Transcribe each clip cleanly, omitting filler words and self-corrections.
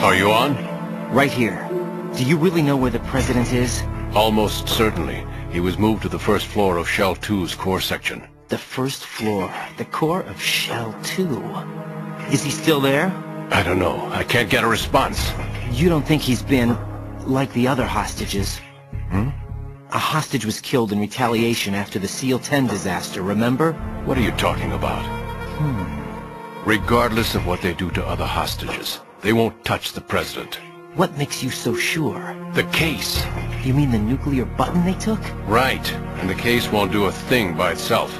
Are you on? Right here. Do you really know where the president is? Almost certainly. He was moved to the first floor of Shell 2's core section. The first floor. The core of Shell 2. Is he still there? I don't know. I can't get a response. You don't think he's been like the other hostages? Hmm? A hostage was killed in retaliation after the SEAL 10 disaster, remember? What are you talking about? Regardless of what they do to other hostages, they won't touch the president. What makes you so sure? The case. You mean the nuclear button they took? Right. And the case won't do a thing by itself.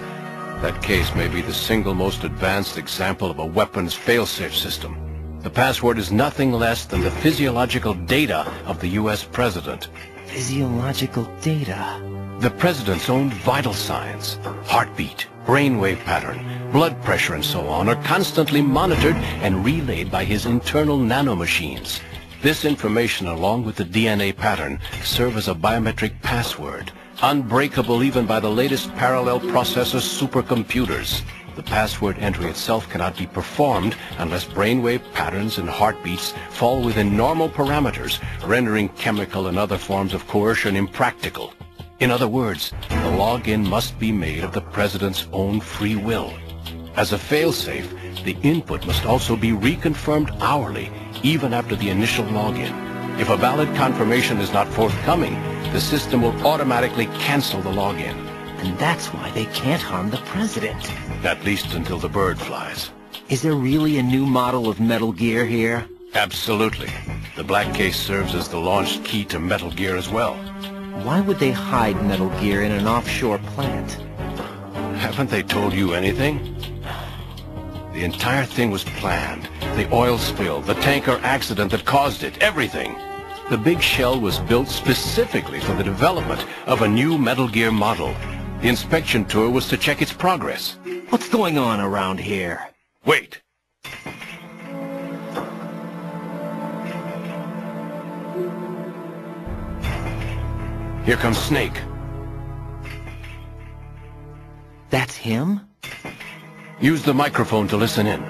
That case may be the single most advanced example of a weapons failsafe system. The password is nothing less than the physiological data of the U.S. president. Physiological data? The president's own vital signs, heartbeat, brainwave pattern, blood pressure and so on are constantly monitored and relayed by his internal nanomachines. This information, along with the DNA pattern, serve as a biometric password, unbreakable even by the latest parallel processor supercomputers. The password entry itself cannot be performed unless brainwave patterns and heartbeats fall within normal parameters, rendering chemical and other forms of coercion impractical. In other words, the login must be made of the president's own free will. As a failsafe, the input must also be reconfirmed hourly, even after the initial login. If a valid confirmation is not forthcoming, the system will automatically cancel the login. And that's why they can't harm the president. At least until the bird flies. Is there really a new model of Metal Gear here? Absolutely. The black case serves as the launch key to Metal Gear as well. Why would they hide Metal Gear in an offshore plant? Haven't they told you anything? The entire thing was planned. The oil spill, the tanker accident that caused it, everything. The big shell was built specifically for the development of a new Metal Gear model. The inspection tour was to check its progress. What's going on around here? Wait. Here comes Snake. That's him? Use the microphone to listen in.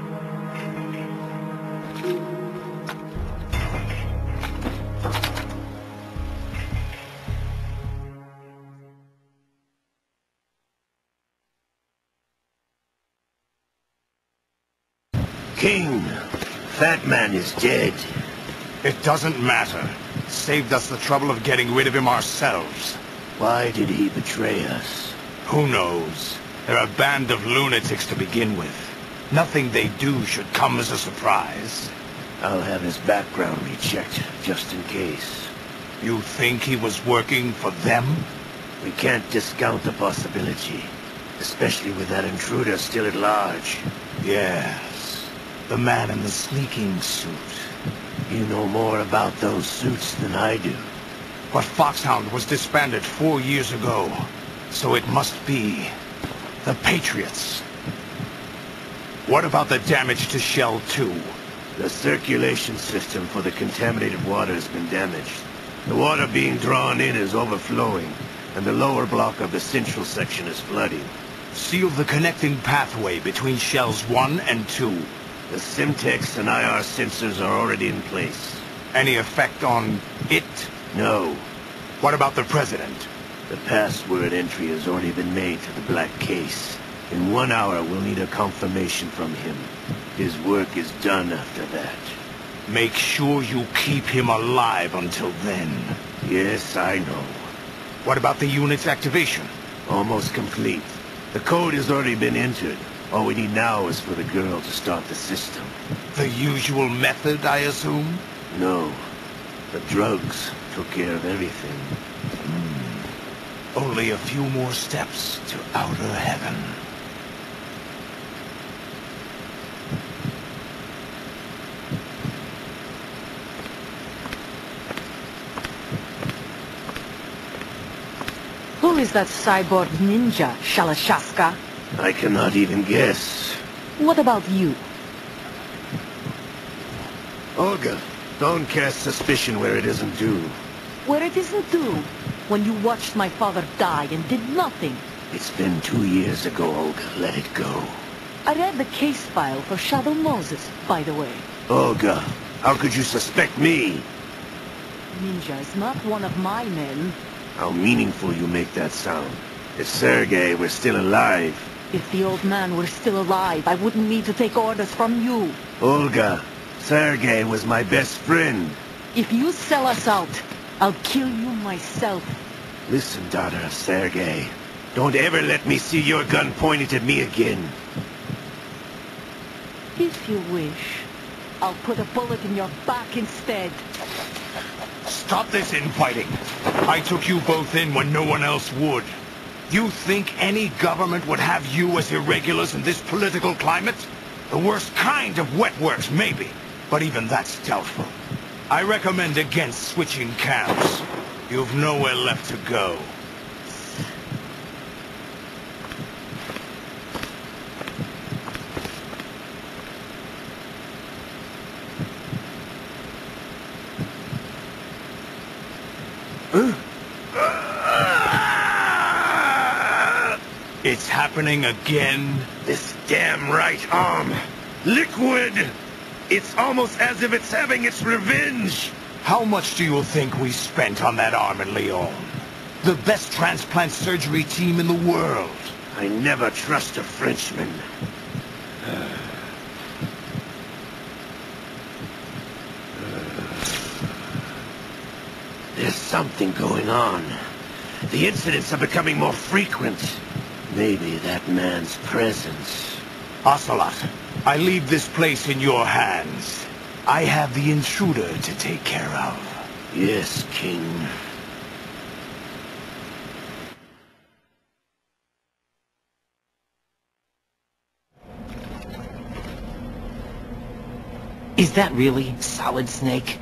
King, Fat Man is dead. It doesn't matter. Saved us the trouble of getting rid of him ourselves. Why did he betray us? Who knows? They're a band of lunatics to begin with. Nothing they do should come as a surprise. I'll have his background rechecked, just in case. You think he was working for them? We can't discount the possibility, especially with that intruder still at large. Yes, the man in the sneaking suit. You know more about those suits than I do. But Foxhound was disbanded 4 years ago, so it must be the Patriots. What about the damage to Shell 2? The circulation system for the contaminated water has been damaged. The water being drawn in is overflowing, and the lower block of the central section is flooding. Seal the connecting pathway between Shells 1 and 2. The Simtex and IR sensors are already in place. Any effect on it? No. What about the President? The password entry has already been made to the black case. In 1 hour, we'll need a confirmation from him. His work is done after that. Make sure you keep him alive until then. Yes, I know. What about the unit's activation? Almost complete. The code has already been entered. All we need now is for the girl to start the system. The usual method, I assume? No. The drugs took care of everything. Only a few more steps to outer heaven. Who is that cyborg ninja, Shalashaska? I cannot even guess. What about you? Olga, don't cast suspicion where it isn't due. Where it isn't due, when you watched my father die and did nothing. It's been 2 years ago, Olga. Let it go. I read the case file for Shadow Moses, by the way. Olga, How could you suspect me? Ninja is not one of my men. How meaningful you make that sound. If Sergei were still alive... If the old man were still alive, I wouldn't need to take orders from you. Olga, Sergei was my best friend. If you sell us out, I'll kill you myself. Listen, daughter of Sergei. Don't ever let me see your gun pointed at me again. If you wish, I'll put a bullet in your back instead. Stop this infighting. I took you both in when no one else would. You think any government would have you as irregulars in this political climate? The worst kind of wet works, maybe. But even that's doubtful. I recommend against switching camps. You've nowhere left to go. It's happening again? This damn right arm. Liquid! It's almost as if it's having its revenge. How much do you think we spent on that arm in Lyon? The best transplant surgery team in the world. I never trust a Frenchman. There's something going on. The incidents are becoming more frequent. Maybe that man's presence. Ocelot, I leave this place in your hands. I have the intruder to take care of. Yes, King. Is that really Solid Snake?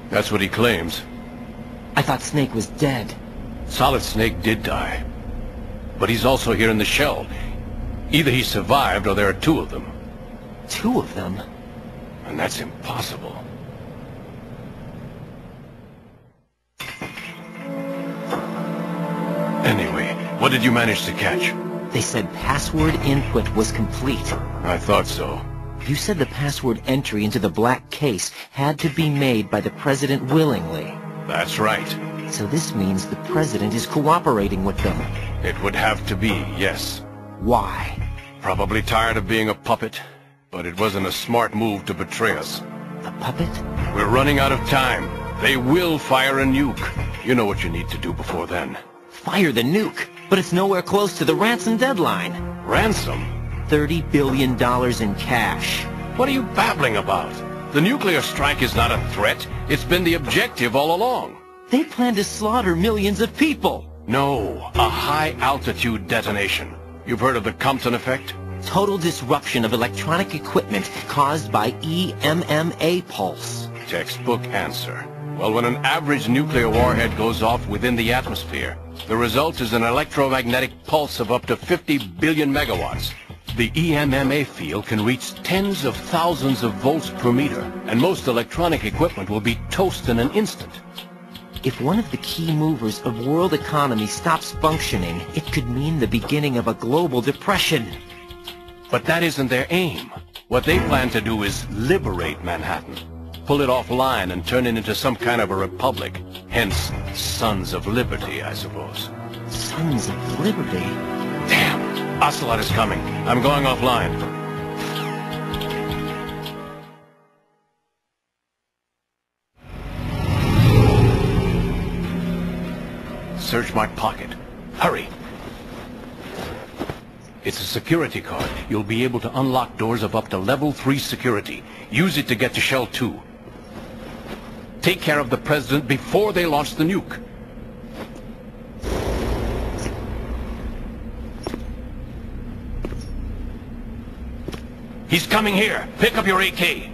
That's what he claims. I thought Snake was dead. Solid Snake did die. But he's also here in the shell. Either he survived or there are two of them. Two of them? And that's impossible. Anyway, what did you manage to catch? They said password input was complete. I thought so. You said the password entry into the black case had to be made by the President willingly. That's right. So this means the President is cooperating with them. It would have to be, yes. Why? Probably tired of being a puppet, but it wasn't a smart move to betray us. A puppet? We're running out of time. They will fire a nuke. You know what you need to do before then. Fire the nuke, but it's nowhere close to the ransom deadline. Ransom? $30 billion in cash. What are you babbling about? The nuclear strike is not a threat. It's been the objective all along. They plan to slaughter millions of people. No, a high-altitude detonation. You've heard of the Compton effect? Total disruption of electronic equipment caused by EMMA pulse. Textbook answer. Well, when an average nuclear warhead goes off within the atmosphere, the result is an electromagnetic pulse of up to 50 billion megawatts. The EMMA field can reach tens of thousands of volts per meter, and most electronic equipment will be toast in an instant. If one of the key movers of world economy stops functioning, it could mean the beginning of a global depression. But that isn't their aim. What they plan to do is liberate Manhattan. Pull it offline and turn it into some kind of a republic. Hence, Sons of Liberty, I suppose. Sons of Liberty? Damn! Ocelot is coming. I'm going offline. Search my pocket. Hurry! It's a security card. You'll be able to unlock doors of up to level 3 security. Use it to get to Shell 2. Take care of the President before they launch the nuke. He's coming here. Pick up your AK.